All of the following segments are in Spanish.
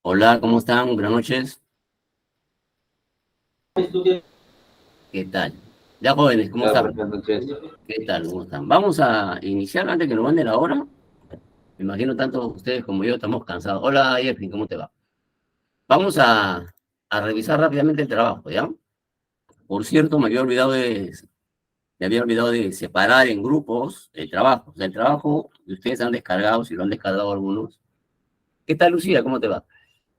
Hola, ¿cómo están? Buenas noches. ¿Qué tal? Ya jóvenes, ¿cómo Hola, están? buenas noches. ¿Qué tal? ¿Cómo están? Vamos a iniciar antes que nos manden la hora. Me imagino tanto ustedes como yo estamos cansados. Hola, Jeffrey, ¿cómo te va? Vamos a revisar rápidamente el trabajo, ¿ya? Por cierto, me había olvidado de separar en grupos el trabajo. O sea, el trabajo que ustedes han descargado, si lo han descargado algunos. ¿Qué tal, Lucía? ¿Cómo te va?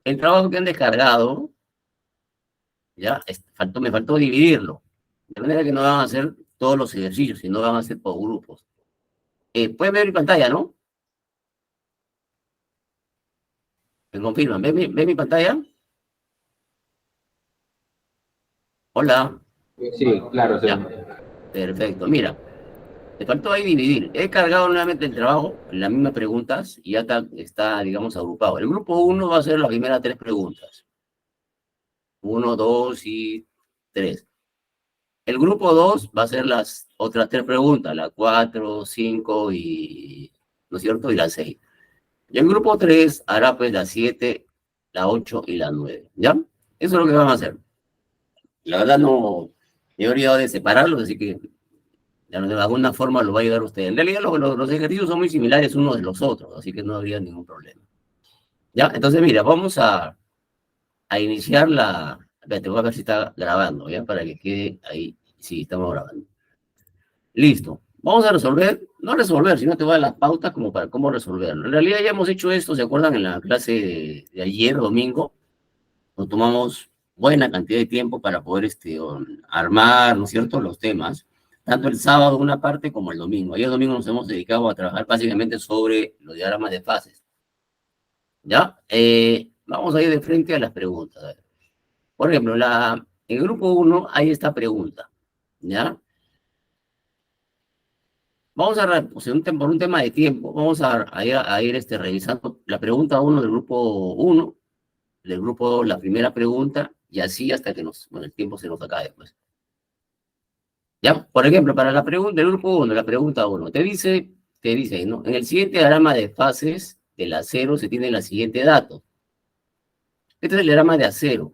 El trabajo que han descargado, ya, me faltó dividirlo. De manera que no van a hacer todos los ejercicios, sino van a hacer por grupos. Pueden ver mi pantalla, ¿no? Me confirman. ¿Ven mi pantalla? Hola. Sí, claro, sí. Ya, perfecto. Mira, te faltó ahí dividir. He cargado nuevamente el trabajo, las mismas preguntas, y ya está, digamos, agrupado. El grupo uno va a hacer las primeras tres preguntas. Uno, dos y tres. El grupo 2 va a hacer las otras tres preguntas, la 4, 5 y, ¿no es cierto? Y la 6. Y el grupo 3 hará pues la 7, la 8 y la 9. ¿Ya? Eso es lo que van a hacer. La verdad no me he olvidado de separarlos, así que de alguna forma lo va a ayudar usted. En realidad los ejercicios son muy similares unos de los otros, así que no habría ningún problema. ¿Ya? Entonces, mira, vamos a iniciar la... Espérate, voy a ver si está grabando, ¿ya? Para que quede ahí. Sí, estamos grabando. Listo. Vamos a resolver, no resolver, sino te voy a dar las pautas como para cómo resolverlo. En realidad ya hemos hecho esto, ¿se acuerdan? En la clase de ayer, domingo, nos tomamos buena cantidad de tiempo para poder armar, ¿no es cierto?, los temas, tanto el sábado una parte como el domingo. Ayer domingo nos hemos dedicado a trabajar básicamente sobre los diagramas de fases, ¿ya? Vamos a ir de frente a las preguntas. A ver. Por ejemplo, en el grupo uno hay esta pregunta, ¿ya? Vamos o sea, por un tema de tiempo, vamos a ir revisando la pregunta uno del grupo uno, del grupo 2 la primera pregunta, y así hasta que bueno, el tiempo se nos acabe, pues. Ya, por ejemplo, para la pregunta del grupo uno, la pregunta uno, te dice, ¿no? En el siguiente diagrama de fases del acero se tiene la siguiente dato. Este es el diagrama de acero.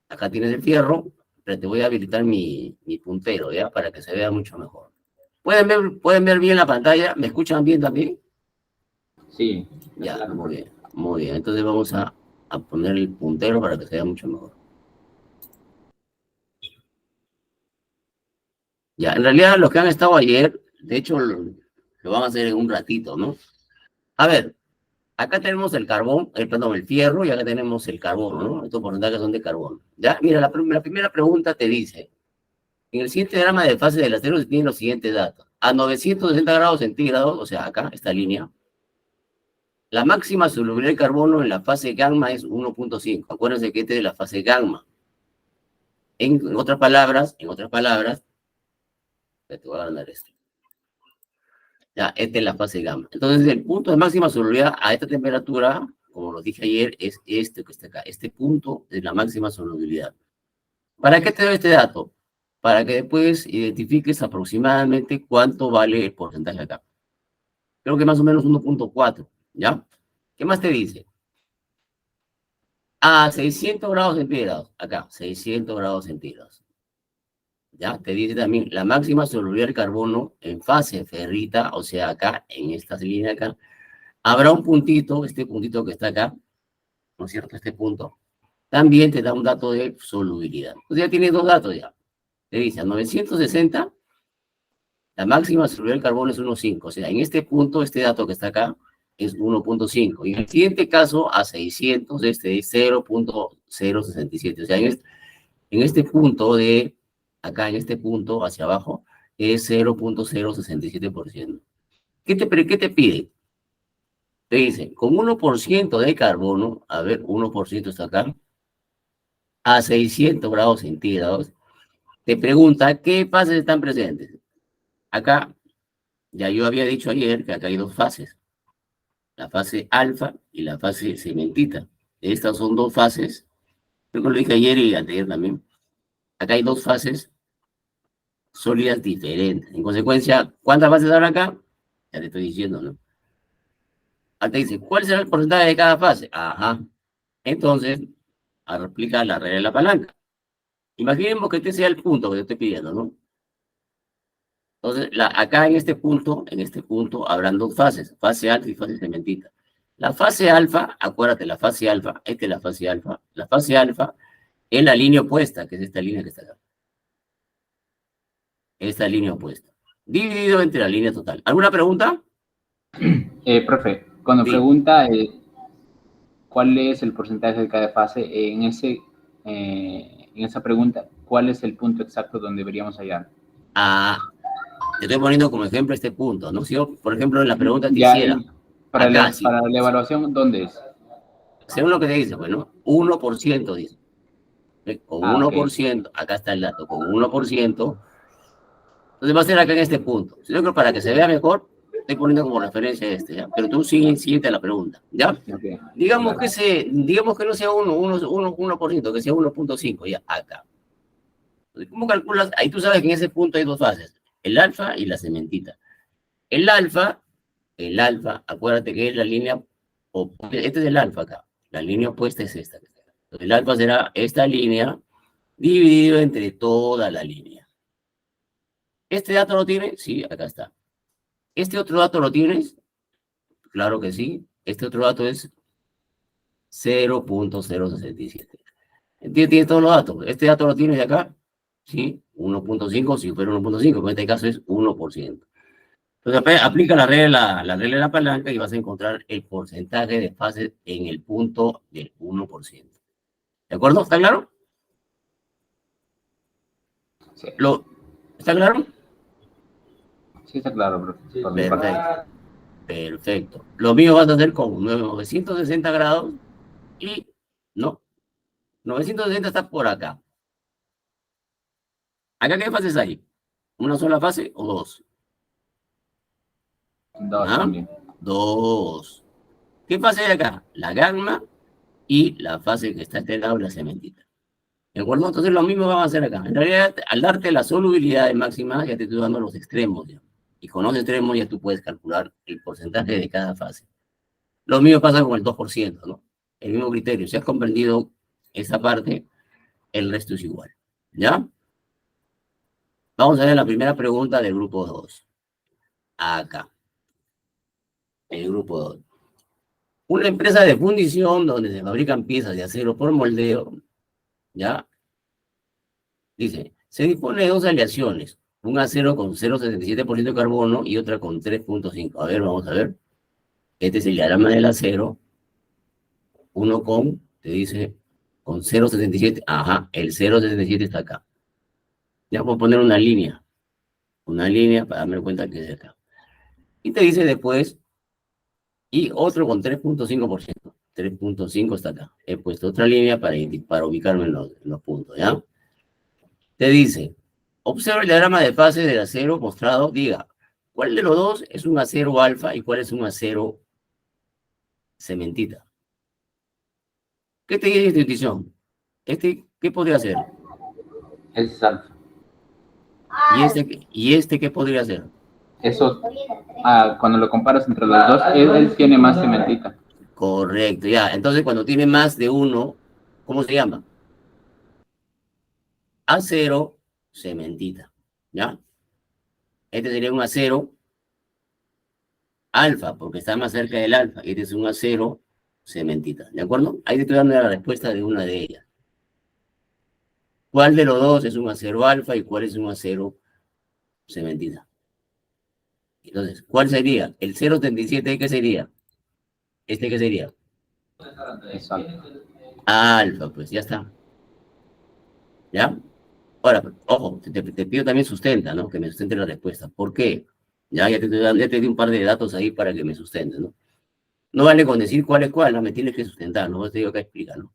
Acá tienes el fierro, pero te voy a habilitar mi puntero, ¿ya? Para que se vea mucho mejor. ¿Pueden ver bien la pantalla? ¿Me escuchan bien también? Sí, Ya, claro, muy perfecto. bien, muy bien. Entonces vamos a poner el puntero para que se vea mucho mejor. Ya, en realidad los que han estado ayer, de hecho, lo van a hacer en un ratito, ¿no? A ver, acá tenemos el carbón, perdón, el fierro, y acá tenemos el carbono, ¿no? Estos porcentajes son de carbono. Ya, mira, la primera pregunta te dice, en el siguiente diagrama de fase del acero se tienen los siguientes datos. A 960 grados centígrados, o sea, acá, esta línea, la máxima solubilidad de carbono en la fase gamma es 1.5. Acuérdense que este es de la fase gamma. En otras palabras, te voy a ganar esto. Ya, esta es la fase gamma. Entonces, el punto de máxima solubilidad a esta temperatura, como lo dije ayer, es este que está acá. Este punto es la máxima solubilidad. ¿Para qué te doy este dato? Para que después identifiques aproximadamente cuánto vale el porcentaje acá. Creo que más o menos 1.4, ¿ya? ¿Qué más te dice? A 600 grados centígrados, acá, 600 grados centígrados. ¿Ya? Te dice también la máxima solubilidad del carbono en fase ferrita, o sea, acá, en esta línea acá, habrá un puntito, este puntito que está acá, ¿no es cierto? Este punto, también te da un dato de solubilidad. Entonces ya tienes dos datos ya. Te dice a 960, la máxima solubilidad del carbono es 1.5, o sea, en este punto, este dato que está acá, es 1.5. Y en el siguiente caso, a 600, este es 0.067. O sea, en este punto acá en este punto hacia abajo, es 0.067%. ¿Qué te pide? Te dice, con 1% de carbono, a ver, 1% está acá, a 600 grados centígrados, te pregunta qué fases están presentes. Acá, ya yo había dicho ayer que acá hay dos fases, la fase alfa y la fase cementita. Estas son dos fases, creo que lo dije ayer y anteayer también. Acá hay dos fases sólidas diferentes. En consecuencia, ¿cuántas fases habrá acá? Ya te estoy diciendo, ¿no? Acá te dice, ¿cuál será el porcentaje de cada fase? Ajá. Entonces, aplica la regla de la palanca. Imaginemos que este sea el punto que yo estoy pidiendo, ¿no? Entonces, acá en este punto, habrán dos fases, fase alfa y fase cementita. La fase alfa, acuérdate, la fase alfa, esta es la fase alfa. La fase alfa es la línea opuesta, que es esta línea que está acá. Esta línea opuesta. Dividido entre la línea total. ¿Alguna pregunta? Profe, cuando Sí. pregunta cuál es el porcentaje de cada fase, en esa pregunta, ¿cuál es el punto exacto donde deberíamos hallar? Te estoy poniendo como ejemplo este punto, ¿no? Si yo, por ejemplo, en la pregunta te Ya, hiciera, para acá, sí, la evaluación, ¿dónde es? según lo que te dice, bueno, 1% dice. Con Ah, ok. 1%, acá está el dato, con 1%, entonces va a ser acá en este punto. Yo creo que para que se vea mejor, estoy poniendo como referencia este, ¿ya? Pero tú siguiente a la pregunta, ¿ya? Okay, Digamos, claro. digamos que no sea 1%, que sea 1.5, ya, acá. Entonces, ¿cómo calculas? Ahí tú sabes que en ese punto hay dos fases, el alfa y la cementita. El alfa, acuérdate que es la línea, este es el alfa acá, la línea opuesta es esta. El alfa será esta línea dividido entre toda la línea. ¿Este dato lo tienes? Sí, acá está. ¿Este otro dato lo tienes? Claro que sí. Este otro dato es 0.067. ¿Tienes todos los datos? ¿Este dato lo tienes de acá? Sí, 1.5, si fuera 1.5, en este caso es 1%. Entonces aplica la regla de la palanca y vas a encontrar el porcentaje de fases en el punto del 1%. ¿De acuerdo? ¿Está claro? Sí, ¿Está claro? sí está claro, profe, por mi parte. Perfecto. Perfecto. Lo mío vas a hacer con 960 grados y no, 960 está por acá. ¿Acá qué fases hay? ¿Una sola fase o dos? Dos ¿Ah? también. Dos. ¿Qué fase hay acá? La gamma y la fase que está a este lado, la cementita. ¿De acuerdo? Entonces lo mismo vamos a hacer acá. En realidad, al darte la solubilidad de máxima, ya te estoy dando los extremos. ¿Ya? Y con los extremos ya tú puedes calcular el porcentaje de cada fase. Lo mismo pasa con el 2%, ¿no? El mismo criterio. Si has comprendido esa parte, el resto es igual. ¿Ya? Vamos a ver la primera pregunta del grupo 2. Acá. El grupo 2. Una empresa de fundición donde se fabrican piezas de acero por moldeo, ¿ya? Dice, se dispone de dos aleaciones, un acero con 0,77% de carbono y otra con 3,5. A ver, vamos a ver. Este es el diagrama del acero. Uno te dice, con 0,77. Ajá, el 0,77 está acá. Ya puedo poner una línea para darme cuenta que es de acá. Y te dice después, y otro con 3,5%. 3,5 está acá. He puesto otra línea para ubicarme en los puntos, ¿ya? Te dice, observa el diagrama de fase del acero mostrado, diga, ¿cuál de los dos es un acero alfa y cuál es un acero cementita? ¿Qué te dice esta intuición? ¿Qué podría ser? Ese es alfa. ¿Y este qué podría ser? Eso, cuando lo comparas entre los dos, él tiene más cementita. Correcto, ya. Entonces, cuando tiene más de uno, ¿cómo se llama? Acero cementita, ¿ya? Este sería un acero alfa, porque está más cerca del alfa. Este es un acero cementita, ¿de acuerdo? Ahí te estoy dando la respuesta de una de ellas. ¿Cuál de los dos es un acero alfa y cuál es un acero cementita? Entonces, ¿cuál sería? El 0,77, ¿qué sería? ¿Este qué sería? Es alfa. Alfa, pues ya está. ¿Ya? Ahora, ojo, te pido también sustenta, ¿no? Que me sustente la respuesta. ¿Por qué? Ya te di un par de datos ahí para que me sustentes, ¿no? No vale con decir cuál es cuál, no me tienes que sustentar, ¿no? Te digo que explica, ¿no?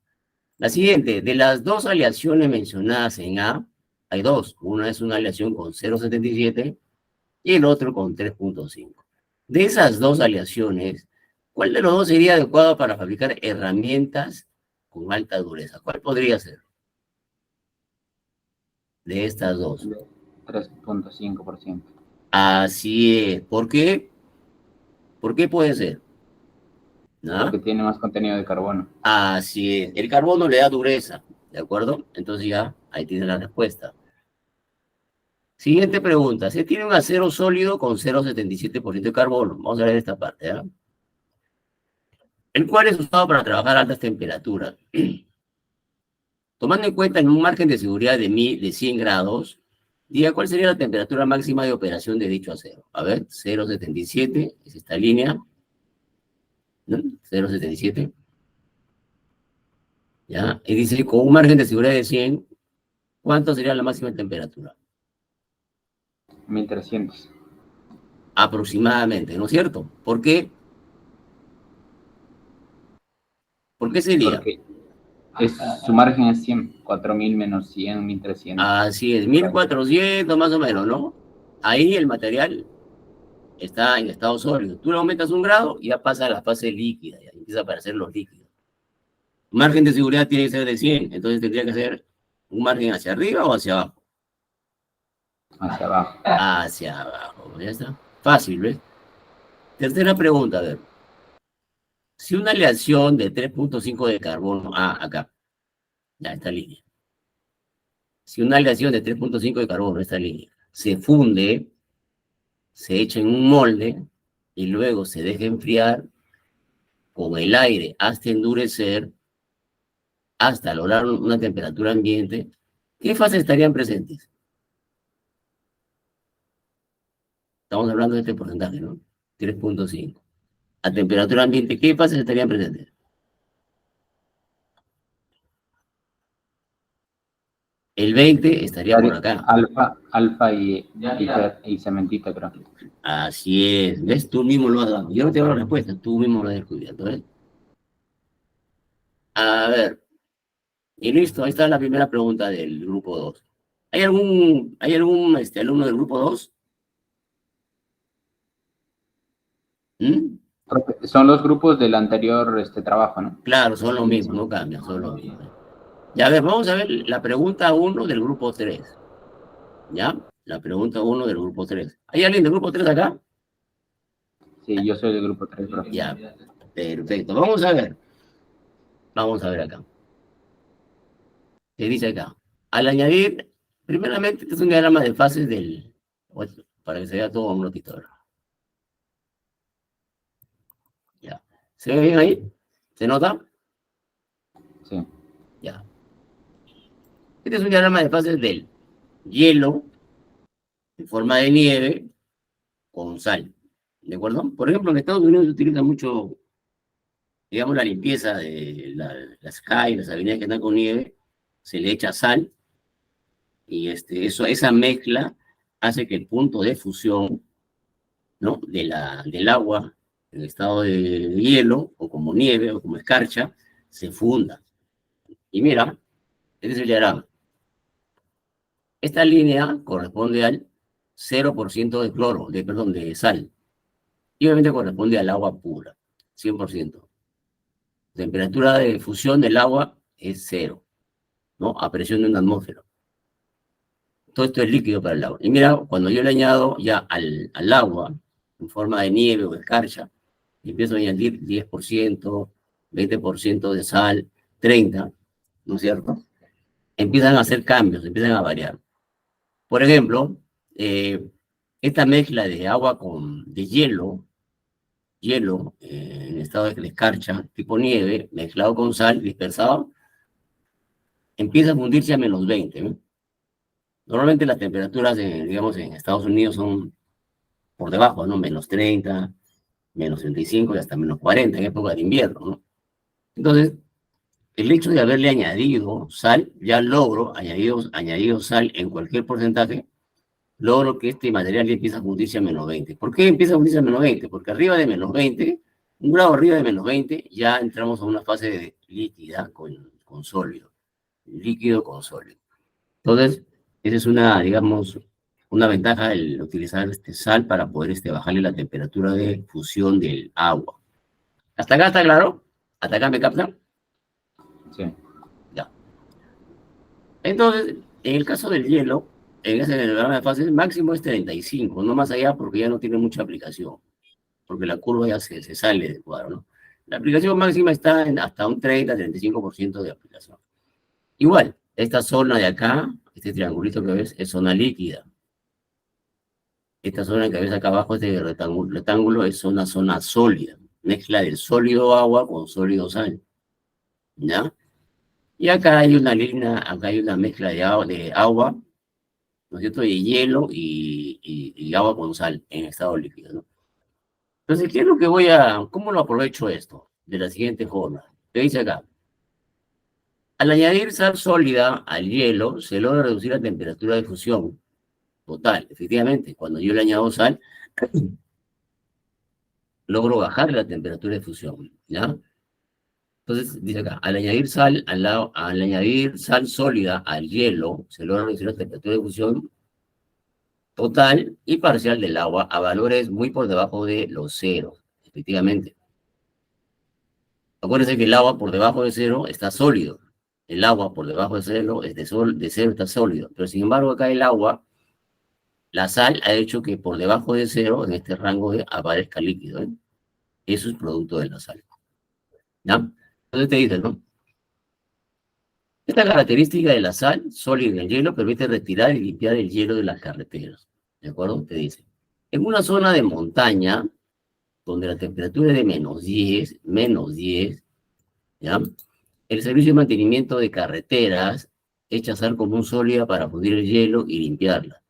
La siguiente, de las dos aleaciones mencionadas en A, hay dos. Una es una aleación con 0,77 y el otro con 3,5. De esas dos aleaciones, ¿cuál de los dos sería adecuado para fabricar herramientas con alta dureza? ¿Cuál podría ser de estas dos? 3.5%. Así es. ¿Por qué? ¿Por qué puede ser? ¿no? Porque tiene más contenido de carbono. Así es. El carbono le da dureza, ¿de acuerdo? Entonces ya, ahí tiene la respuesta. Siguiente pregunta. Se tiene un acero sólido con 0,77% de carbono. Vamos a ver esta parte, ¿ah? El cual es usado para trabajar a altas temperaturas. Tomando en cuenta en un margen de seguridad de 100 grados, diga cuál sería la temperatura máxima de operación de dicho acero. A ver, 0,77 es esta línea, ¿no? 0,77. ¿Ya? Y dice, con un margen de seguridad de 100, ¿cuánto sería la máxima temperatura? 1300. Aproximadamente, ¿no es cierto? ¿Por qué? ¿Por qué sería? Porque su margen es 100. 4000 menos 100, 1300. Así es, 1400 más o menos, ¿no? Ahí el material está en estado sólido. Tú le aumentas un grado y ya pasa a la fase líquida, ya empieza a aparecer los líquidos. Margen de seguridad tiene que ser de 100, entonces tendría que ser un margen hacia arriba o hacia abajo. Hacia abajo. Hacia abajo, ya está. Fácil, ¿ves? Tercera pregunta, a ver. Si una aleación de 3,5 de carbono, acá, ya esta línea. Si una aleación de 3,5 de carbono, esta línea, se funde, se echa en un molde y luego se deja enfriar con el aire hasta endurecer, hasta lograr una temperatura ambiente, ¿qué fases estarían presentes? Estamos hablando de este porcentaje, ¿no? 3,5. A temperatura ambiente, ¿qué fases estarían presentes? El 20 estaría por acá. Alfa y cementita, creo. Así es. ¿Ves? Tú mismo lo has dado. Yo no te doy la respuesta, tú mismo lo has descubierto, ¿ves? A ver. Y listo, ahí está la primera pregunta del grupo 2. ¿Hay algún alumno del grupo 2? ¿Mm? Son los grupos del anterior trabajo, ¿no? Claro, son los mismos, no cambian, son los mismos. Ya, a ver, vamos a ver la pregunta 1 del grupo 3. ¿Ya? La pregunta 1 del grupo 3. ¿Hay alguien del grupo 3 acá? Sí, yo soy del grupo 3, profe. Ya, perfecto. Vamos a ver. Vamos a ver acá. ¿Qué dice acá? Al añadir, primeramente, este es un diagrama de fases para que se vea todo un ratito. Ya. ¿Se ve bien ahí? ¿Se nota? Sí. Ya. Este es un diagrama de fases del hielo en forma de nieve con sal. ¿De acuerdo? Por ejemplo, en Estados Unidos se utiliza mucho, digamos, la limpieza de las calles, las avenidas que están con nieve, se le echa sal y esa mezcla hace que el punto de fusión, ¿no? del agua en estado de hielo o como nieve o como escarcha se funda. Y mira, este es el diagrama. Esta línea corresponde al 0% de cloro, perdón, de sal. Y obviamente corresponde al agua pura, 100%. Temperatura de fusión del agua es 0, ¿no? A presión de una atmósfera. Todo esto es líquido para el agua. Y mira, cuando yo le añado ya al agua, en forma de nieve o escarcha, empiezo a añadir 10%, 20% de sal, 30%, ¿no es cierto? Empiezan a hacer cambios, empiezan a variar. Por ejemplo, esta mezcla de agua de hielo en estado de escarcha, tipo nieve, mezclado con sal, dispersado, empieza a fundirse a -20, ¿no? Normalmente las temperaturas, digamos, en Estados Unidos son por debajo, ¿no? -30, -35 y hasta -40 en época de invierno, ¿no? Entonces, el hecho de haberle añadido sal, ya logro, añadido sal en cualquier porcentaje, logro que este material ya empieza a fundirse a -20. ¿Por qué empieza a fundirse a -20? Porque arriba de -20, un grado arriba de -20, ya entramos a una fase de líquida con sólido. Líquido con sólido. Entonces, esa es digamos, una ventaja el utilizar sal para poder bajarle la temperatura de fusión del agua. ¿Hasta acá está claro? ¿Hasta acá me captan? Sí. Ya. Entonces, en el caso del hielo, en ese diagrama de fases, máximo es 35, no más allá porque ya no tiene mucha aplicación, porque la curva ya se sale del cuadro, ¿no? La aplicación máxima está en hasta un 30-35% de aplicación. Igual, esta zona de acá, este triangulito que ves, es zona líquida. Esta zona que ves acá abajo, este rectángulo, es una zona sólida. Mezcla del sólido agua con sólido sal. ¿Ya? Y acá hay una línea, acá hay una mezcla de agua, ¿no es cierto? De hielo y agua con sal en estado líquido, ¿no? Entonces, ¿qué es lo que cómo lo aprovecho esto? De la siguiente forma. ¿Qué dice acá? Al añadir sal sólida al hielo, se logra reducir la temperatura de fusión total. Efectivamente, cuando yo le añado sal, logro bajar la temperatura de fusión, ¿ya? Entonces, dice acá, al añadir sal sólida al hielo, se logra reducir la temperatura de fusión total y parcial del agua a valores muy por debajo de los ceros, efectivamente. Acuérdense que el agua por debajo de cero está sólido. El agua por debajo de cero, de cero está sólido. Pero sin embargo, acá el agua, la sal ha hecho que por debajo de cero, en este rango, aparezca líquido, ¿eh? Eso es producto de la sal. ¿Ya? Entonces te dice, ¿no? Esta característica de la sal sólida en el hielo permite retirar y limpiar el hielo de las carreteras. ¿De acuerdo? Te dice. En una zona de montaña, donde la temperatura es de -10, ¿ya? El servicio de mantenimiento de carreteras echa sal común sólida para fundir el hielo y limpiarla.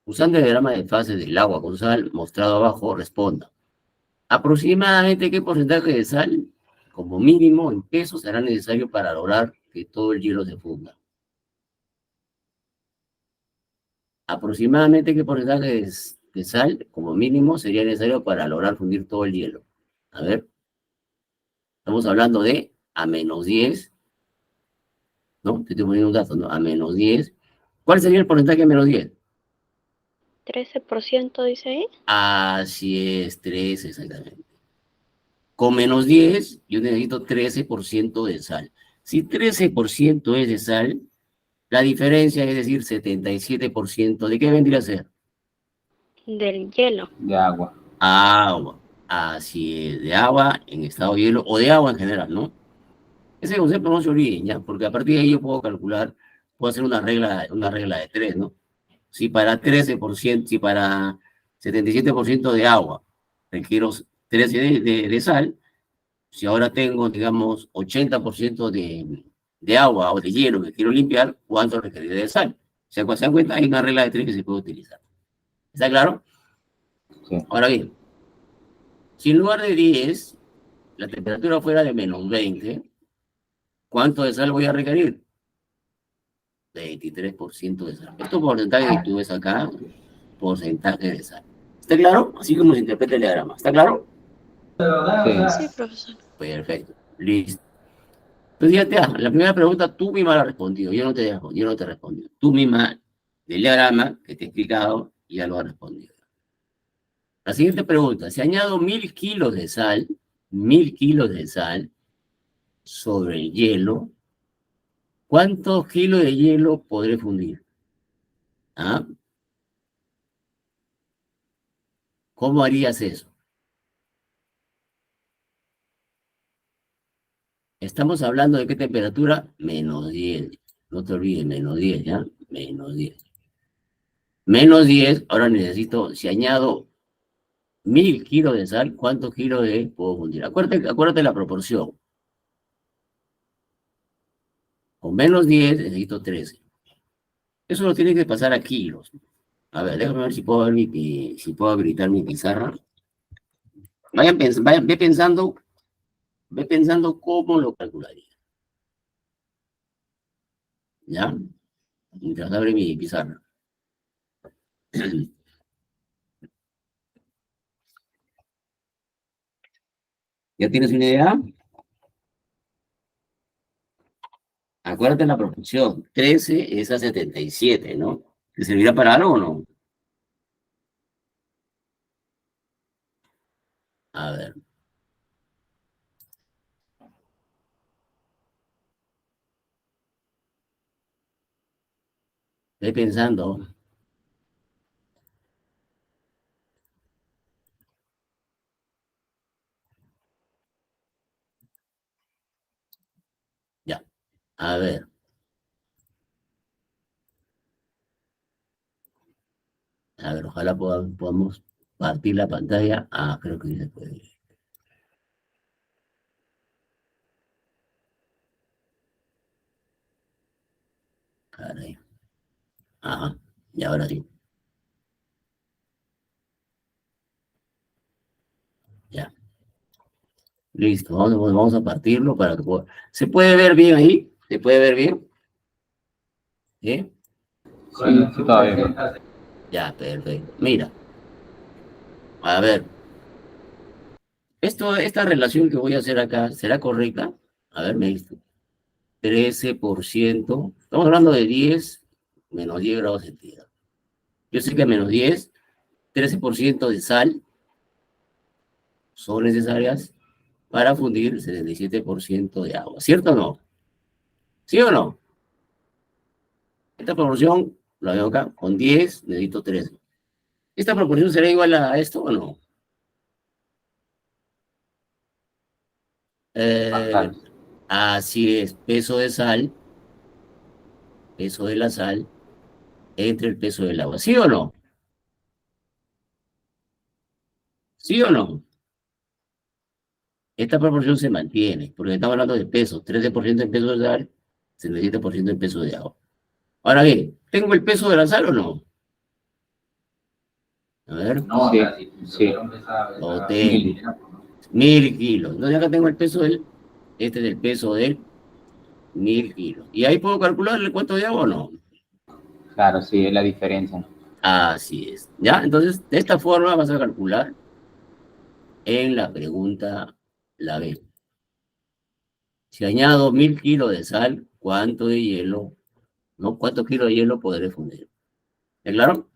Usando el diagrama de fases del agua con sal mostrado abajo, responda. ¿Aproximadamente qué porcentaje de sal, como mínimo en pesos, será necesario para lograr que todo el hielo se funda? ¿Aproximadamente qué porcentaje de sal, como mínimo, sería necesario para lograr fundir todo el hielo? A ver, estamos hablando de a -10, ¿no? Te estoy poniendo un dato, ¿no? A -10. ¿Cuál sería el porcentaje a -10? 13% dice ahí. Así es, 13 exactamente. Con -10, yo necesito 13% de sal. Si 13% es de sal, la diferencia es decir, 77%, ¿de qué vendría a ser? Del hielo. De agua. Agua. Así es, de agua en estado de hielo o de agua en general, ¿no? Ese concepto no se olviden, ¿ya? Porque a partir de ahí yo puedo calcular, puedo hacer una regla de tres, ¿no? Si para 13%, si para 77% de agua requiero 13 de sal, si ahora tengo, digamos, 80% de agua o de hielo que quiero limpiar, ¿cuánto requeriría de sal? ¿Se dan cuenta? Hay una regla de tres que se puede utilizar. ¿Está claro? Sí. Ahora bien, si en lugar de 10, la temperatura fuera de -20, ¿cuánto de sal voy a requerir? 23% de sal. Esto porcentaje que tú ves acá, porcentaje de sal. ¿Está claro? Así como se interpreta el diagrama. ¿Está claro? Sí, profesor. Perfecto. Listo. Entonces ya la primera pregunta tú misma la has respondido. Yo no te he respondido. Tú misma, del diagrama que te he explicado, ya lo has respondido. La siguiente pregunta. Si añado 1000 kilos de sal, 1000 kilos de sal sobre el hielo, ¿cuántos kilos de hielo podré fundir? ¿Ah? ¿Cómo harías eso? Estamos hablando de qué temperatura? -10. No te olvides, -10, ¿ya? -10. -10, ahora necesito, si añado 1000 kilos de sal, ¿cuántos kilos de puedo fundir? Acuérdate la proporción. Con -10 necesito 13. Eso lo tienes que pasar a kilos. A ver, déjame ver si puedo, si puedo habilitar mi pizarra. Ve pensando cómo lo calcularía. ¿Ya? Mientras abre mi pizarra. ¿Ya tienes una idea? Acuérdate la proporción. 13 es a 77, ¿no? ¿Te servirá para algo o no? A ver. Ve pensando. A ver. A ver, ojalá podamos partir la pantalla. Ah, creo que sí se puede. Caray. Ajá, y ahora sí. Ya. Listo, vamos a partirlo para que pueda. ¿Se puede ver bien ahí? ¿Se puede ver bien? ¿Sí? Sí, sí, todavía. Ya, perfecto. Mira, a ver, esta relación que voy a hacer acá, ¿será correcta? A ver, me dice 13%. Estamos hablando de 10 menos 10 grados centígrados. Yo sé que menos 10, 13% de sal son necesarias para fundir 77% de agua. ¿Cierto o no? ¿Sí o no? Esta proporción, la veo acá, con 10 necesito 13. ¿Esta proporción será igual a esto o no? Eh, Bastante. Así es, peso de la sal, entre el peso del agua. ¿Sí o no? ¿Sí o no? Esta proporción se mantiene, porque estamos hablando de peso, 13% en peso de sal, 77% en peso de agua. Ahora bien, ¿tengo el peso de la sal o no? A ver, No, sí, sí. lo Mil. tengo. 1000 kilos. Entonces acá tengo el peso este es el peso del 1000 kilos. ¿Y ahí puedo calcularle cuánto de agua o no? Claro, sí, es la diferencia. Así es. ¿Ya? Entonces, de esta forma vas a calcular en la pregunta la B. Si añado 1000 kilos de sal, ¿cuánto de hielo, no? ¿Cuántos kilos de hielo podré fundir? ¿Es claro?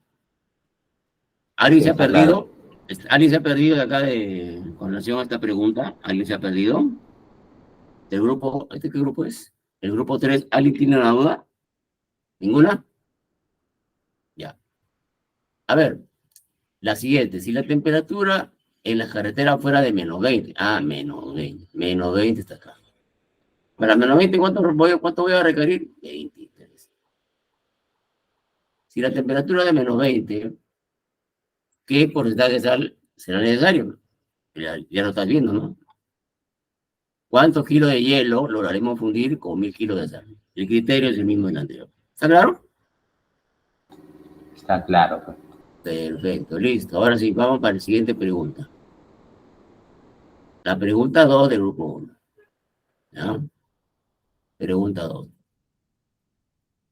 ¿Alguien Sí, se ha está claro. perdido? ¿Alguien se ha perdido de acá con relación a esta pregunta? ¿Alguien se ha perdido? ¿Del grupo? ¿Este qué grupo es? ¿El grupo 3? ¿Alguien tiene una duda? ¿Ninguna? Ya. A ver, la siguiente. Si la temperatura en la carretera fuera de menos 20. Ah, menos 20. Menos 20 está acá. Para menos 20, ¿cuánto voy a requerir? 23. Si la temperatura es de menos 20, ¿qué porcentaje de sal será necesario? Ya lo estás viendo, ¿no? ¿Cuántos kilos de hielo lograremos fundir con 1000 kilos de sal? El criterio es el mismo del anterior. ¿Está claro? Está claro, pues. Perfecto, listo. Ahora sí, vamos para la siguiente pregunta. La pregunta 2 del grupo 1. ¿Ya? Pregunta 2.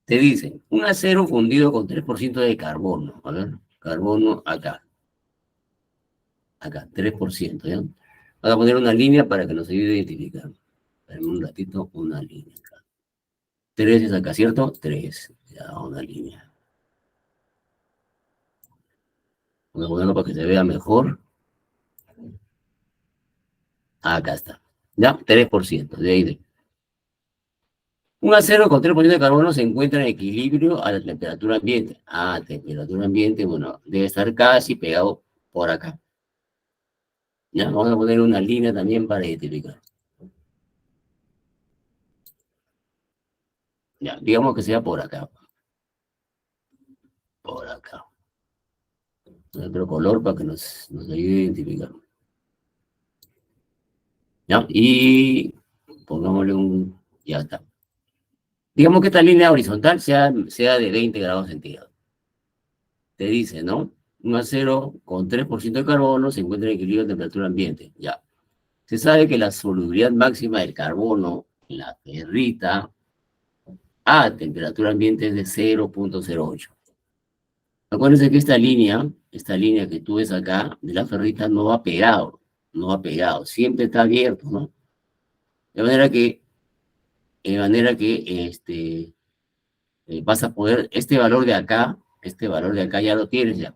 Te dicen, un acero fundido con 3% de carbono. A ver, carbono acá. Acá, 3%, ¿ya? Voy a poner una línea para que nos ayude a identificar. En un ratito, una línea acá. 3 es acá, ¿cierto? 3. Ya, una línea. Voy a ponerlo para que se vea mejor. Acá está. ¿Ya? 3%. De ahí. Un acero con 3% de carbono se encuentra en equilibrio a la temperatura ambiente. Ah, temperatura ambiente, bueno, debe estar casi pegado por acá. Ya, vamos a poner una línea también para identificar. Ya, digamos que sea por acá. Por acá. Otro color para que nos ayude a identificar. ¿Ya? Y pongámosle un... Ya está. Digamos que esta línea horizontal sea de 20 grados centígrados. Te dice, ¿no? Un acero con 3% de carbono se encuentra en equilibrio de temperatura ambiente. Ya. Se sabe que la solubilidad máxima del carbono en la ferrita a temperatura ambiente es de 0,08. Acuérdense que esta línea que tú ves acá de la ferrita no va pegado, no va pegado, siempre está abierto, ¿no? De manera que, vas a poder, este valor de acá ya lo tienes ya.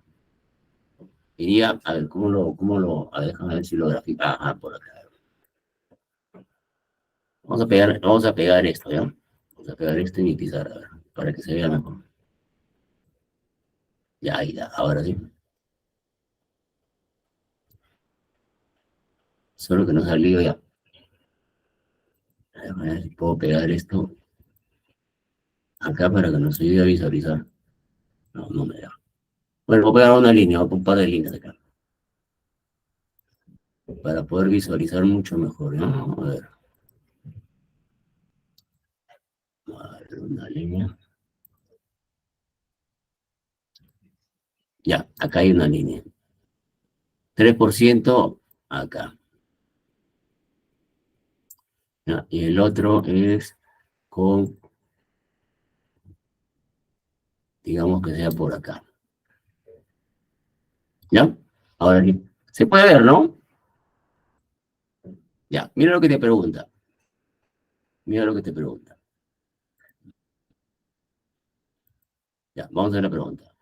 Iría, a ver, a ver, déjame ver si lo grafico. Ajá, por acá. Vamos a pegar esto, ¿ya? Vamos a pegar esto en mi pizarra, a ver, para que se vea mejor. Ya, ahí, ya, ahora sí. Solo que no ha salido ya. A ver si puedo pegar esto. Acá para que nos ayude a visualizar. No, no me da. Bueno, voy a pegar una línea, voy a poner un par de líneas acá. Para poder visualizar mucho mejor, ¿no? A ver. A ver, una línea. Ya, acá hay una línea. 3% acá. ¿Ya? Y el otro es con, digamos que sea por acá. ¿Ya? Ahora sí. Se puede ver, ¿no? Ya, mira lo que te pregunta. Mira lo que te pregunta. Ya, vamos a ver la pregunta.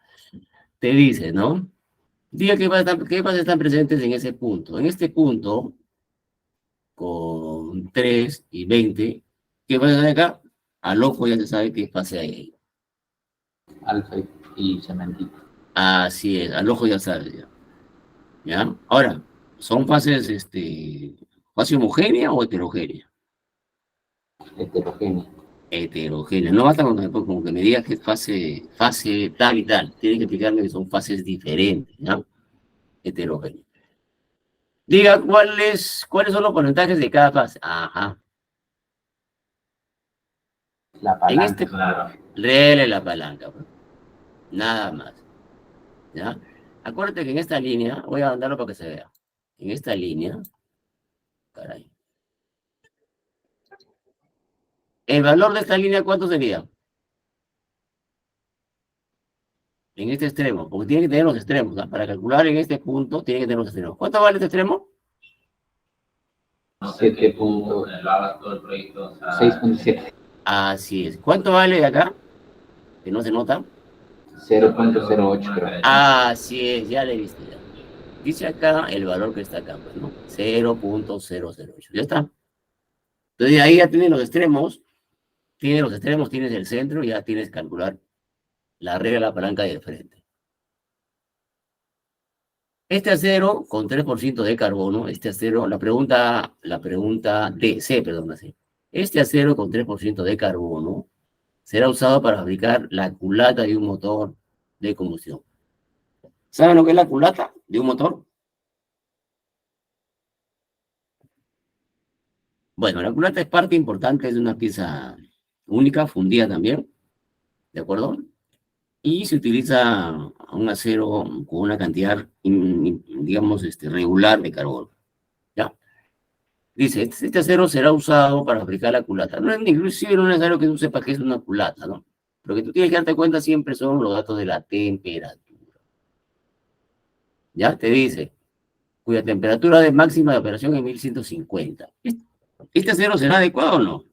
Te dice, ¿no? Diga qué fases están presentes en ese punto. En este punto, con 3 y 20, ¿qué fase hay acá? Al ojo ya se sabe qué fase hay ahí. Alfa y cementito. Así es, al ojo ya sabe. Ya. ¿Ya? Ahora, ¿son fases, fase homogénea o heterogénea? Heterogénea. Heterogénea. No basta con que me digas que es fase tal y tal. Tienes que explicarme que son fases diferentes, ¿ya? Heterogénea. Diga cuáles son los porcentajes de cada fase. Ajá. La En palanca, claro. léele la palanca, pues. Nada más. ¿Ya? Acuérdate que en esta línea, voy a mandarlo para que se vea. En esta línea, caray. El valor de esta línea, ¿cuánto sería? En este extremo, porque tiene que tener los extremos, ¿no? Para calcular en este punto, tiene que tener los extremos. ¿Cuánto vale este extremo? 6.7. Así es. ¿Cuánto vale de acá? Que no se nota. 0.08, creo. Así es, ya le viste ya. Dice acá el valor que está acá, pues, ¿no? 0.008. Ya está. Entonces ahí ya tienes los extremos. Tienes los extremos, tienes el centro, y ya tienes que calcular la regla de la palanca de frente. Este acero con 3% de carbono, este acero, la pregunta D, C, perdón, así. Este acero con 3% de carbono será usado para fabricar la culata de un motor de combustión. ¿Saben lo que es la culata de un motor? Bueno, la culata es parte importante de una pieza única, fundida también, ¿de acuerdo? Y se utiliza un acero con una cantidad, digamos, regular de carbono. ¿Ya? Dice, este acero será usado para fabricar la culata. No, inclusive no es necesario que tú sepas qué es una culata, ¿no? Lo que tú tienes que darte cuenta siempre son los datos de la temperatura. ¿Ya? Te dice, cuya temperatura de máxima de operación es 1150. ¿Este acero será adecuado o no?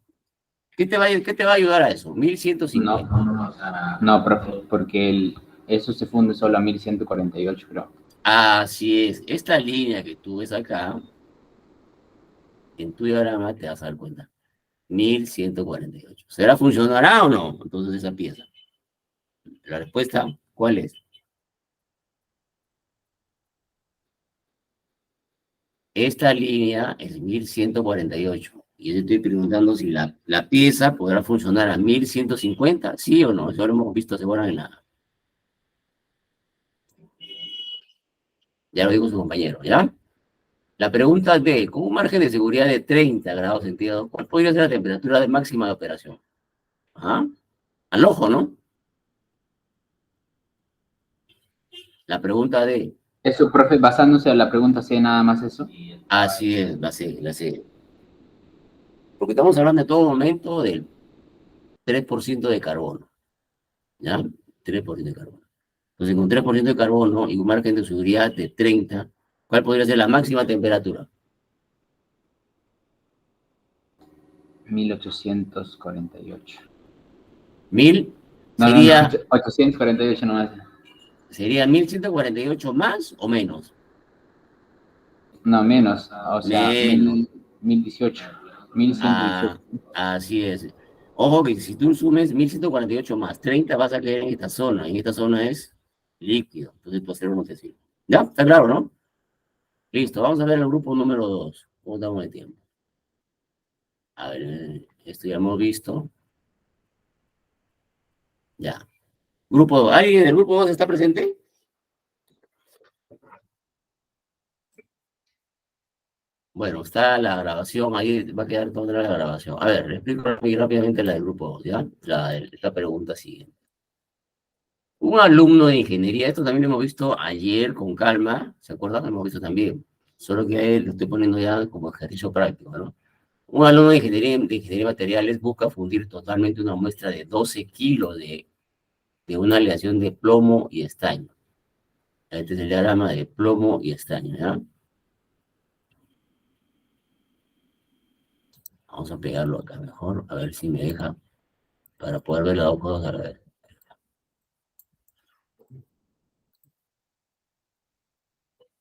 ¿Qué te va a ayudar a eso? 1150. No, profe, porque eso se funde solo a 1148, creo. Así es. Esta línea que tú ves acá, en tu diagrama te vas a dar cuenta. 1148. ¿Será funcionará o no? Entonces esa pieza. La respuesta, ¿cuál es? Esta línea es 1148. Y yo estoy preguntando si la pieza podrá funcionar a 1150, ¿sí o no? Eso lo hemos visto seguro en la... Ya lo dijo su compañero, ¿ya? La pregunta D, con un margen de seguridad de 30 grados centígrados, ¿cuál podría ser la temperatura de máxima de operación? ¿Ah? Al ojo, ¿no? La pregunta D. Eso, profe, basándose en la pregunta C, nada más eso. Así es, la C. Porque estamos hablando en todo momento del 3% de carbono, ¿ya? 3% de carbono. Entonces, con 3% de carbono y un margen de seguridad de 30, ¿cuál podría ser la máxima temperatura? 1848. 1000 No, 848 nomás. sería 1148 más o menos. No, menos, o sea, Menos. 1018. 1118. Así es. Ojo que si tú sumes 1148 más 30 vas a caer en esta zona. En esta zona es líquido. Entonces tu acero no te sirve. ¿Ya? ¿Está claro, no? Listo. Vamos a ver el grupo número 2. ¿Cómo estamos de tiempo? A ver, esto ya hemos visto. Ya. Grupo, ¿alguien del grupo 2 está presente? Bueno, está la grabación, ahí va a quedar toda la grabación. A ver, le explico rápidamente la del grupo 2, ¿ya? La pregunta siguiente. Un alumno de ingeniería, esto también lo hemos visto ayer con calma, ¿se acuerdan? Lo hemos visto también, solo que lo estoy poniendo ya como ejercicio práctico, ¿no? Un alumno de ingeniería de materiales busca fundir totalmente una muestra de 12 kilos de una aleación de plomo y estaño. Este es el diagrama de plomo y estaño, ¿ya? Vamos a pegarlo acá mejor, a ver si me deja, para poder ver las dos cosas a la vez.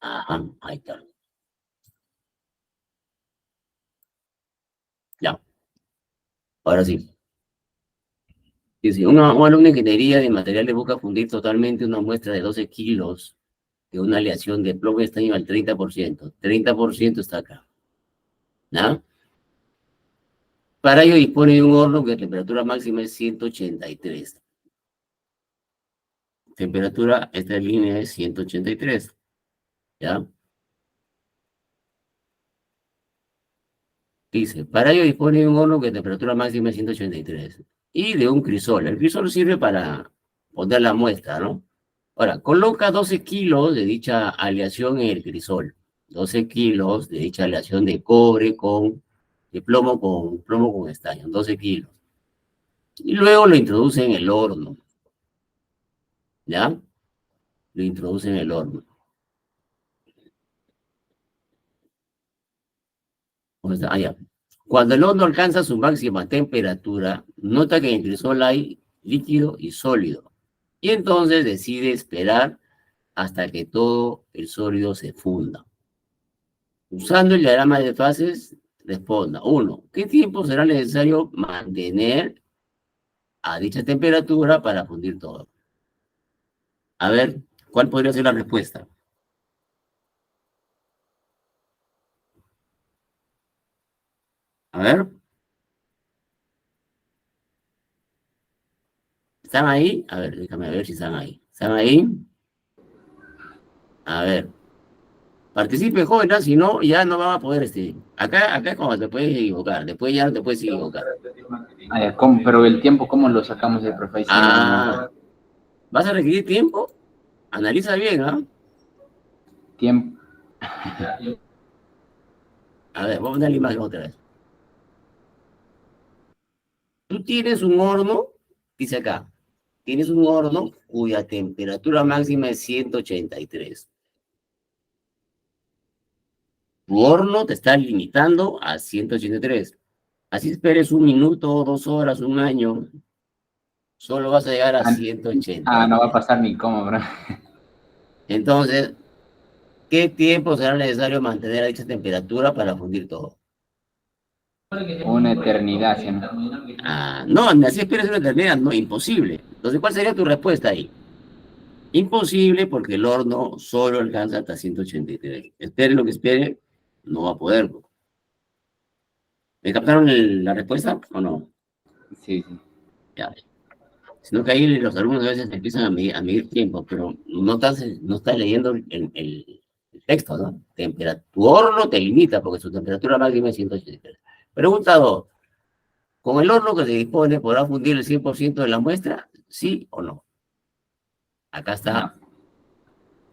Ajá, ahí está. Ya, ahora sí. Dice, un alumno de ingeniería de materiales busca fundir totalmente una muestra de 12 kilos de una aleación de plomo y estaño al 30%. 30% está acá. ¿Ya? Para ello dispone de un horno que temperatura máxima es 183. Temperatura, esta línea es 183. ¿Ya? Dice, para ello dispone de un horno que temperatura máxima es 183. Y de un crisol. El crisol sirve para poner la muestra, ¿no? Ahora, coloca 12 kilos de dicha aleación en el crisol. 12 kilos de dicha aleación de cobre de plomo con estaño. 12 kilos. Y luego lo introduce en el horno. ¿Ya? Lo introduce en el horno. Ah, ya. Cuando el horno alcanza su máxima temperatura, nota que en el crisol hay líquido y sólido. Y entonces decide esperar hasta que todo el sólido se funda. Usando el diagrama de fases, responda. 1. ¿Qué tiempo será necesario mantener a dicha temperatura para fundir todo? A ver, ¿cuál podría ser la respuesta? A ver, ¿están ahí? A ver, déjame ver si están ahí. ¿Están ahí? A ver. Participe, joven, ¿no? Si no, ya no van a poder, acá es como te puedes equivocar, después ya no te puedes equivocar. Ah, ya, pero el tiempo, ¿cómo lo sacamos del profe? Sí, Ah, ¿vas a requerir tiempo? Analiza bien, ¿ah? tiempo. A ver, vamos a poner la imagen otra vez. Tú tienes un horno, dice acá, tienes un horno cuya temperatura máxima es 183. Tu horno te está limitando a 183. Así esperes un minuto, 2 horas, un año, solo vas a llegar a 183. No va a pasar ni cómo, bro. Entonces, ¿qué tiempo será necesario mantener a dicha temperatura para fundir todo? Una eternidad, ¿sí, no? No, así esperes una eternidad, no, imposible. Entonces, ¿cuál sería tu respuesta ahí? Imposible porque el horno solo alcanza hasta 183. Espere lo que espere, no va a poder. ¿Me captaron la respuesta o no? Sí, sí. Ya. Sino que ahí los alumnos a veces empiezan a medir tiempo, pero no estás leyendo el texto, ¿no? Tu horno te limita porque su temperatura máxima es 183. Pregunta 2. ¿Con el horno que se dispone podrá fundir el 100% de la muestra? ¿Sí o no? Acá está,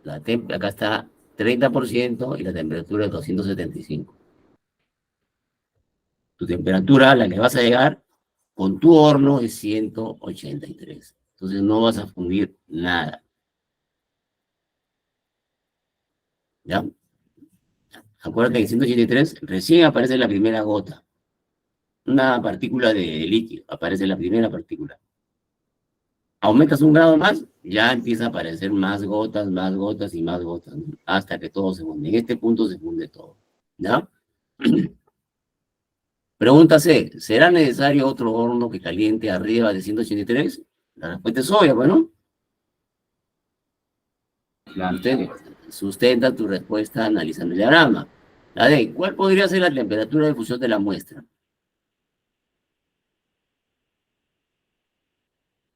acá está 30% y la temperatura es 275. Tu temperatura a la que vas a llegar con tu horno es 183. Entonces no vas a fundir nada. ¿Ya? Acuérdate que en 183 recién aparece la primera gota. Una partícula de líquido, aparece la primera partícula. Aumentas un grado más, ya empieza a aparecer más gotas y más gotas, ¿no? Hasta que todo se funde. En este punto se funde todo. ¿Ya? Pregunta C. ¿Será necesario otro horno que caliente arriba de 183? La respuesta es obvia, bueno. Usted sustenta tu respuesta analizando el diagrama. La D. ¿Cuál podría ser la temperatura de fusión de la muestra?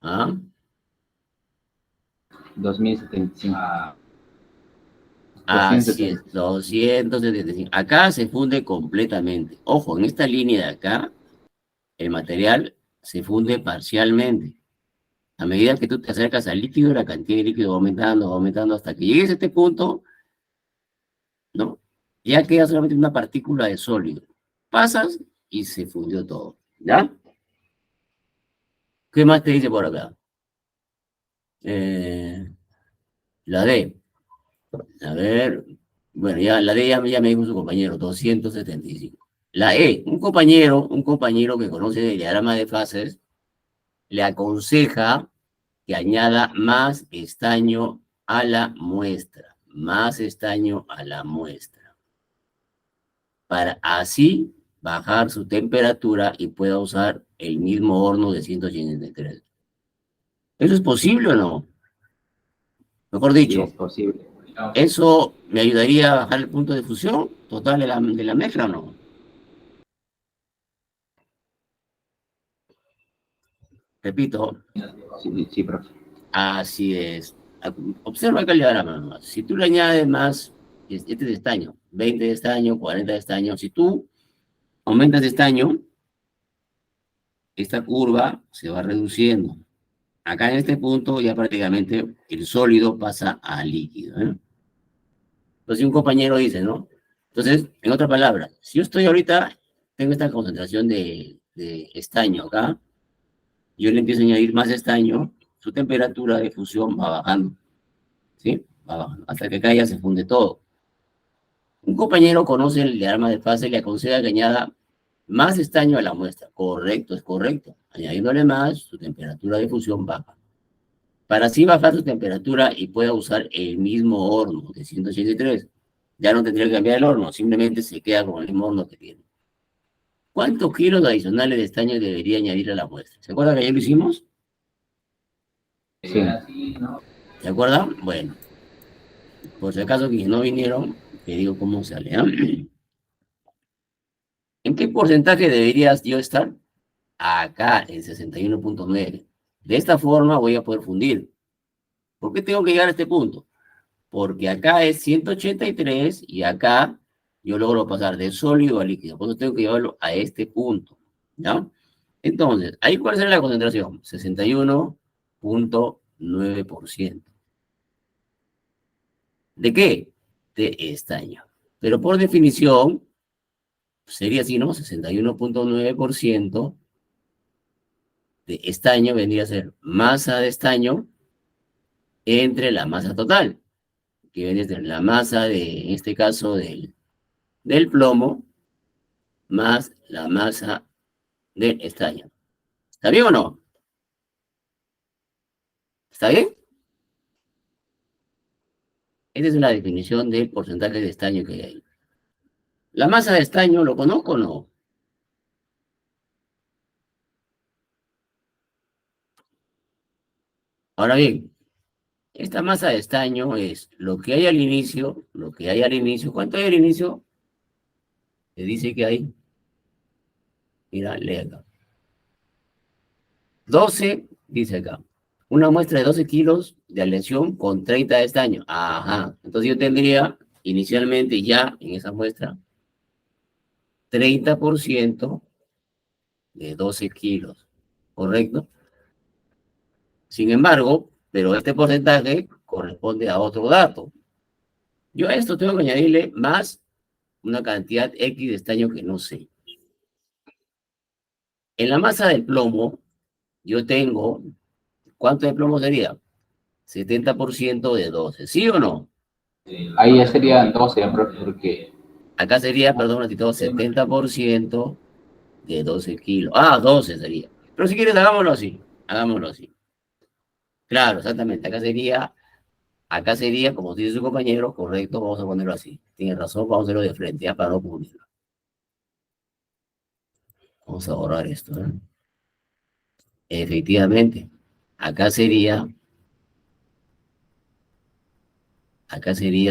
¿Ah? 2075. Así es, 275. Acá se funde completamente. Ojo, en esta línea de acá, el material se funde parcialmente. A medida que tú te acercas al líquido, la cantidad de líquido va aumentando hasta que llegues a este punto, ¿no? Ya queda solamente una partícula de sólido. Pasas y se fundió todo, ¿ya? ¿Qué más te dice por acá? La D. A ver, bueno, ya la D ya me dijo su compañero, 275. La E, un compañero que conoce el diagrama de fases, le aconseja que añada más estaño a la muestra, más estaño a la muestra, para así bajar su temperatura y pueda usar el mismo horno de 183. ¿Eso es posible o no? Mejor Sí, dicho, es posible. ¿eso me ayudaría a bajar el punto de fusión total de la mezcla o no? Repito, Sí, sí, profe. así es. Observa acá el diagrama nomás. Si tú le añades más, este es de estaño, 20 de estaño, 40 de estaño, si tú aumentas de estaño, esta curva se va reduciendo. Acá en este punto ya prácticamente el sólido pasa a líquido, ¿eh? Entonces un compañero dice, ¿no? Entonces, en otras palabras, si yo estoy ahorita, tengo esta concentración de estaño acá, yo le empiezo a añadir más estaño, su temperatura de fusión va bajando, ¿sí? Va bajando, hasta que acá ya se funde todo. Un compañero conoce el diagrama de fase y le aconseja que añada más estaño a la muestra. Correcto, es correcto. Añadiéndole más, su temperatura de fusión baja. Para así bajar su temperatura y pueda usar el mismo horno de 183. Ya no tendría que cambiar el horno, simplemente se queda con el mismo horno que tiene. ¿Cuántos kilos adicionales de estaño debería añadir a la muestra? ¿Se acuerdan que ayer lo hicimos? Sí. ¿Se acuerdan? Bueno, por si acaso que no vinieron, te digo cómo sale, ¿eh? ¿En qué porcentaje deberías yo estar? Acá, en 61.9. De esta forma voy a poder fundir. ¿Por qué tengo que llegar a este punto? Porque acá es 183 y acá yo logro pasar de sólido a líquido. Por eso tengo que llevarlo a este punto, ¿ya? Entonces, ¿ahí cuál será la concentración? 61.9%. ¿De qué? De estaño. Pero por definición, sería así, ¿no? 61.9% de estaño vendría a ser masa de estaño entre la masa total, que viene a ser la masa de, en este caso, del plomo, más la masa del estaño. ¿Está bien o no? ¿Está bien? Esa es la definición del porcentaje de estaño que hay ahí. ¿La masa de estaño lo conozco o no? Ahora bien, esta masa de estaño es lo que hay al inicio, lo que hay al inicio. ¿Cuánto hay al inicio? Se dice que hay, mira, lee acá. 12, dice acá. Una muestra de 12 kilos de aleación con 30 de estaño. Ajá. Entonces yo tendría inicialmente ya en esa muestra 30% de 12 kilos. ¿Correcto? Sin embargo, pero este porcentaje corresponde a otro dato. Yo a esto tengo que añadirle más una cantidad X de estaño que no sé. En la masa del plomo, yo tengo, ¿cuánto de plomo sería? 70% de 12, ¿sí o no? Ahí ya sería 12, profe, porque Acá sería, perdón, un ratito, 70% de 12 kilos. Ah, 12 sería. Pero si quieres, hagámoslo así. Hagámoslo así. Claro, exactamente. Acá sería, como dice su compañero, correcto, vamos a ponerlo así. Tiene razón, vamos a hacerlo de frente, ya para no confundirlo. Vamos a borrar esto, ¿eh? Efectivamente, acá sería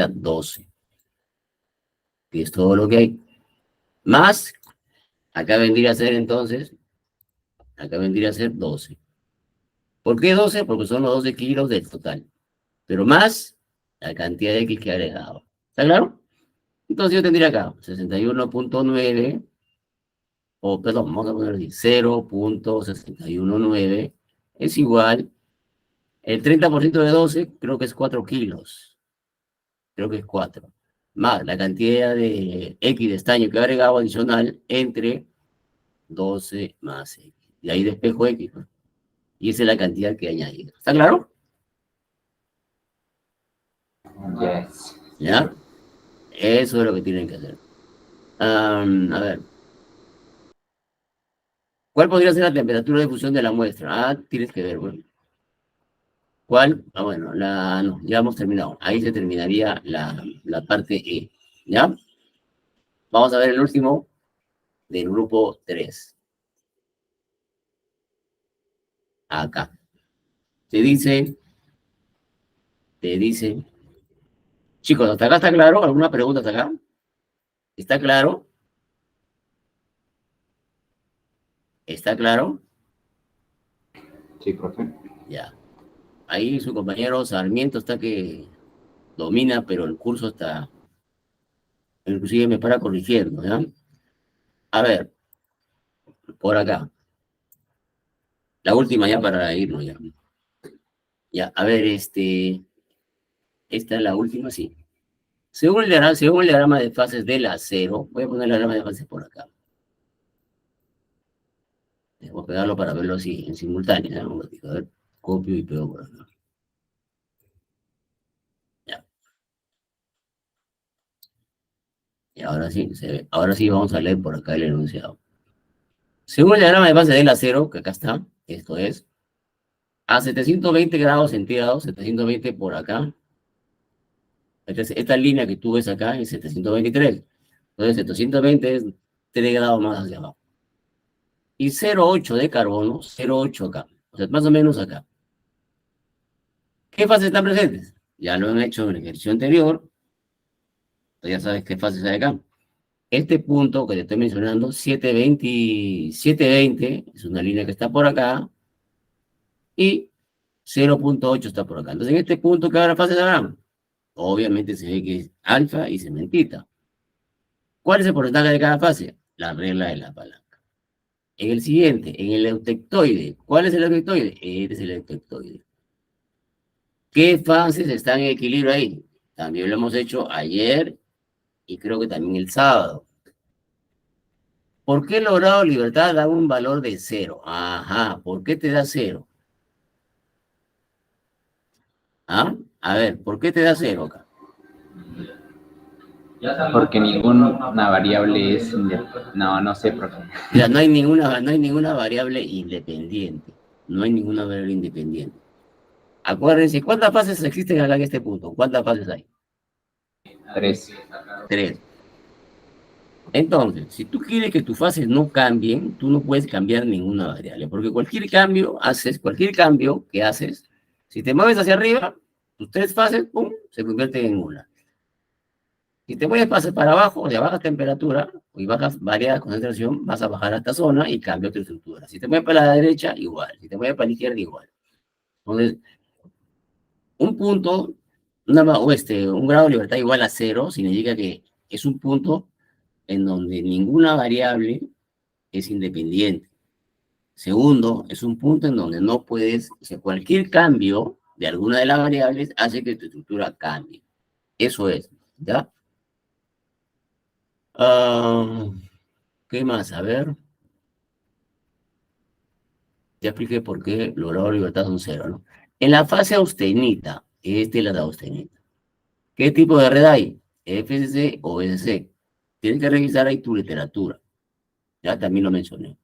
12, que es todo lo que hay. Más, acá vendría a ser entonces, acá vendría a ser 12. ¿Por qué 12? Porque son los 12 kilos del total. pero más la cantidad de X que he agregado. ¿Está claro? Entonces yo tendría acá 61.9, o perdón, vamos a poner así, 0.619 es igual, el 30% de 12 creo que es 4 kilos, creo que es 4, más la cantidad de X de estaño que he agregado adicional entre 12 más X. Y ahí despejo X, ¿no? Y esa es la cantidad que he añadido. ¿Está claro? Yes. ¿Ya? Eso es lo que tienen que hacer. A ver. ¿Cuál podría ser la temperatura de fusión de la muestra? Ah, tienes que ver, bueno. ¿Cuál? Ah, bueno, no, ya hemos terminado. Ahí se terminaría la parte E. ¿Ya? Vamos a ver el último del grupo 3. Acá. Te dice, chicos, ¿hasta acá está claro? ¿Alguna pregunta hasta acá? ¿Está claro? ¿Está claro? Sí, profe. Ya. Ahí su compañero Sarmiento está que domina, pero el curso está, inclusive me para corrigiendo, ¿ya? A ver, por acá. La última ya para irnos ya. Ya, a ver, esta es la última, sí. Según el diagrama de fases del acero, voy a poner el diagrama de fases por acá. Voy a pegarlo para verlo así, en simultáneo, ¿no? Un ratito, a ver, copio y pego por acá. Ya. Y ahora sí, se ve. Ahora sí vamos a leer por acá el enunciado. Según el diagrama de fases del acero, que acá está, esto es, a 720 grados centígrados, 720 por acá. Entonces, esta línea que tú ves acá es 723. Entonces, 720 es 3 grados más hacia abajo. Y 0,8 de carbono, 0,8 acá. O sea, más o menos acá. ¿Qué fases están presentes? Ya lo han hecho en el ejercicio anterior. Ya sabes qué fases hay acá. Este punto que te estoy mencionando, 720, 720, es una línea que está por acá. Y 0,8 está por acá. Entonces, en este punto, ¿qué habrá fases habrá? Obviamente se ve que es alfa y cementita. ¿Cuál es el porcentaje de cada fase? La regla de la palanca. En el siguiente, en el eutectoide. ¿Cuál es el eutectoide? Este es el eutectoide. ¿Qué fases están en equilibrio ahí? También lo hemos hecho ayer y creo que también el sábado. ¿Por qué el logrado libertad da un valor de 0? Ajá, ¿por qué te da 0? ¿Ah? A ver, ¿por qué te da 0 acá? Porque ninguna variable es no, no sé, profe. Mira, no hay ninguna variable independiente. No hay ninguna variable independiente. Acuérdense, ¿cuántas fases existen acá en este punto? ¿Cuántas fases hay? 3. 3. Entonces, si tú quieres que tus fases no cambien, tú no puedes cambiar ninguna variable, porque cualquier cambio que haces, si te mueves hacia arriba, tus 3 fases, ¡pum!, se convierten en una. Si te mueves para abajo, o sea, bajas temperatura y bajas variada concentración, vas a bajar a esta zona y cambia tu estructura. Si te mueves para la derecha, igual. Si te mueves para la izquierda, igual. Entonces, un punto, un grado de libertad igual a 0, significa que es un punto en donde ninguna variable es independiente. Segundo, es un punto en donde no puedes, o sea, cualquier cambio de alguna de las variables hace que tu estructura cambie. Eso es, ¿ya? ¿Qué más? A ver. Ya expliqué por qué los grados de libertad son 0, ¿no? En la fase austenita, esta es la de austenita. ¿Qué tipo de red hay? FCC o SC. Tienes que revisar ahí tu literatura. Ya también lo mencioné.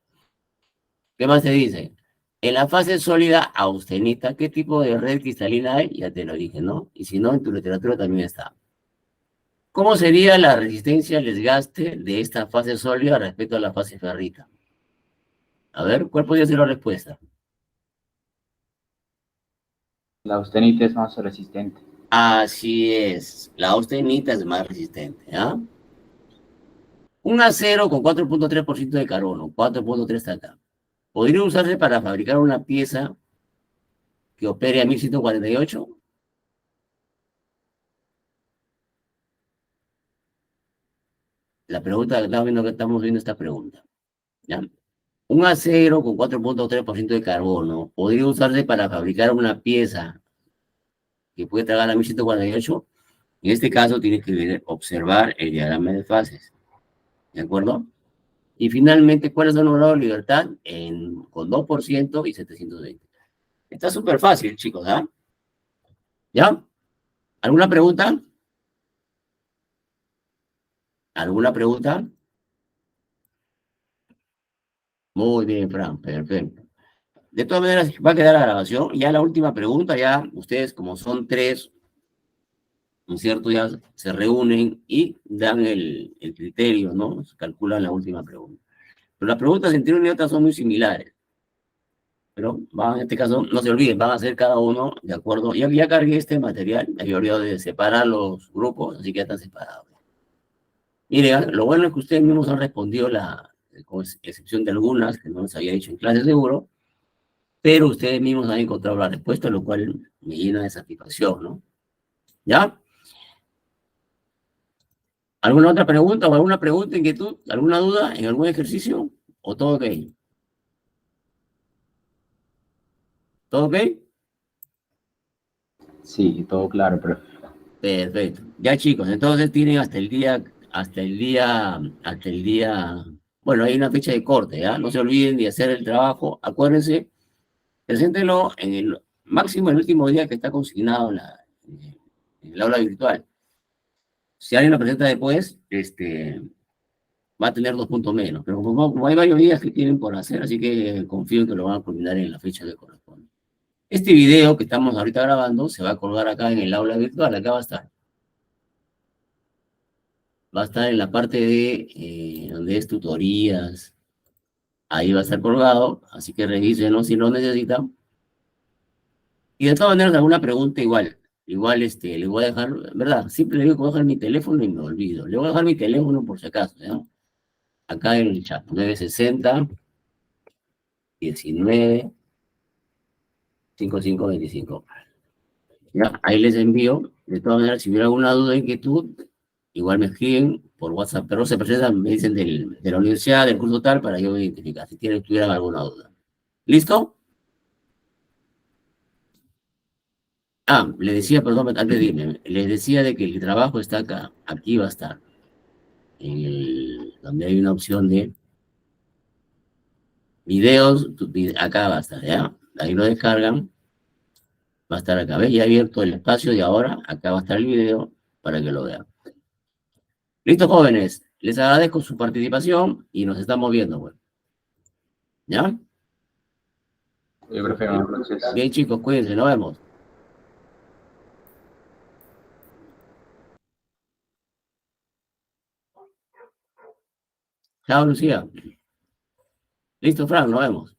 ¿Qué más te dice? En la fase sólida austenita, ¿qué tipo de red cristalina hay? Ya te lo dije, ¿no? Y si no, en tu literatura también está. ¿Cómo sería la resistencia al desgaste de esta fase sólida respecto a la fase ferrita? A ver, ¿cuál podría ser la respuesta? La austenita es más resistente. Así es, la austenita es más resistente, ¿ah? Un acero con 4.3% de carbono, 4.3 está acá. ¿Podría usarse para fabricar una pieza que opere a 1148? la pregunta que estamos viendo esta pregunta. ¿Ya? Un acero con 4.3% de carbono podría usarse para fabricar una pieza que puede tragar a 1148. En este caso, tienes que observar el diagrama de fases. ¿De acuerdo? Y finalmente, ¿cuáles son los grados de libertad? Con 2% y 720. Está súper fácil, chicos, ¿ah? ¿Ya? ¿Alguna pregunta? ¿Alguna pregunta? Muy bien, Fran, perfecto. De todas maneras, va a quedar la grabación. Ya la última pregunta, ya ustedes, como son tres, ¿no es cierto? Ya se reúnen y dan el criterio, ¿no? Se calculan la última pregunta. Pero las preguntas entre una y otra son muy similares. Pero en este caso, no se olviden, van a hacer cada uno de acuerdo. Ya cargué este material, me había olvidado de separar los grupos, así que ya están separados. Miren, lo bueno es que ustedes mismos han respondido con excepción de algunas que no les había dicho en clase seguro, pero ustedes mismos han encontrado la respuesta, lo cual me llena de satisfacción, ¿no? ¿Ya? ¿Alguna otra pregunta o alguna pregunta, inquietud, alguna duda en algún ejercicio? ¿O todo ok? ¿Todo ok? Sí, todo claro, profe. Perfecto. Ya, chicos, entonces tienen bueno, hay una fecha de corte, ¿ya? No se olviden de hacer el trabajo. Acuérdense, preséntenlo en el máximo el último día que está consignado en el aula virtual. Si alguien lo presenta después, va a tener 2 puntos menos. Pero como hay varios días que tienen por hacer, así que confío en que lo van a culminar en la fecha que corresponde. Este video que estamos ahorita grabando se va a colgar acá en el aula virtual, acá va a estar. Va a estar en la parte de donde es tutorías. Ahí va a estar colgado, así que revísenlo si lo necesitan. Y de todas maneras, alguna pregunta igual. Igual, le voy a dejar, ¿verdad? Siempre le digo que voy a dejar mi teléfono y me olvido. Le voy a dejar mi teléfono por si acaso, ¿ya? Acá en el chat, 960 19 5525. ¿Ya? Ahí les envío. De todas maneras, si hubiera alguna duda o inquietud, igual me escriben por WhatsApp, pero se presentan, me dicen de la universidad, del curso tal, para yo identificar si tuvieran alguna duda. ¿Listo? Les decía, perdón, antes de irme, les decía de que el trabajo está acá, aquí va a estar, donde hay una opción de videos, acá va a estar, ¿ya? Ahí lo descargan, va a estar acá, ¿ves? Ya he abierto el espacio de ahora, acá va a estar el video para que lo vean. Listo, jóvenes, les agradezco su participación y nos estamos viendo, pues. ¿Ya? Sí, profe, buenas noches. Bien, chicos, cuídense, nos vemos. Chao, Lucía. Listo, Frank, nos vemos.